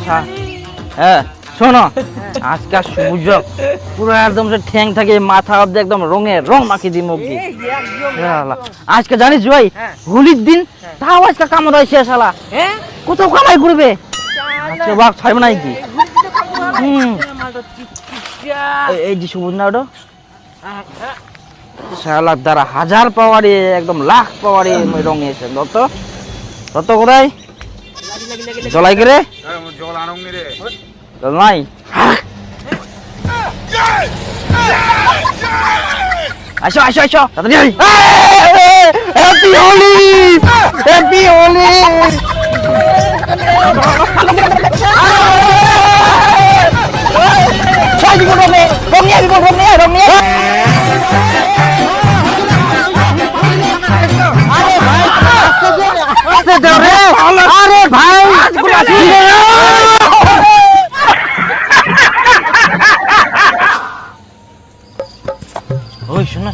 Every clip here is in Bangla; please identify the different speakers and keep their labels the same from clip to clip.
Speaker 1: আচ্ছা হ্যাঁ শোনো আজকাল সুযোগ পুরো একদম সে ঠ্যাং থাকে মাথা অব্দি একদম রং মাখিয়ে দিই মুখ দিয়ে আজকে জানিস ভাই হোলির দিন তাও আজকে কামড় হয়েছে শালা কোথাও কামাই করবে আজকে বাঘ ছাড়বে না কি এই যে সবুজ না ওটা শালার দ্বারা 1000 পাওয়ারে একদম লাখ পাওয়ারে রং এসে তত কোথায় জলাই করে
Speaker 2: জল আনং রে
Speaker 1: জল নাই আসো আসো আসো তাড়াতাড়ি হ্যাপি হোলি হ্যাপি হোলি ছয় দিব রং নিয়ে আরে ভাই ওই শোনো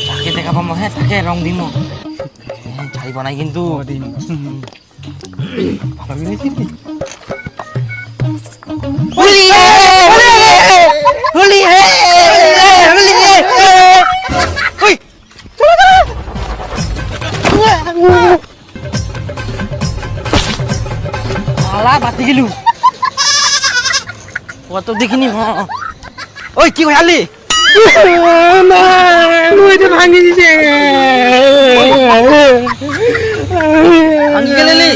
Speaker 1: তাকে দেখা পাবো হ্যাঁ তাকে রং দিব ছাড়িব নাই কিন্তু বাতি গেলু কত দেখিনি ওই কি হইলি ভাঙি দিছে ভাঙি গেলি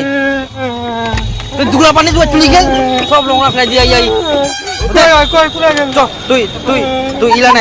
Speaker 1: তুই দুগলা পানি তুই চুলি গেল সব লংরা ফেলাই দিয়া তুই ইলা নাই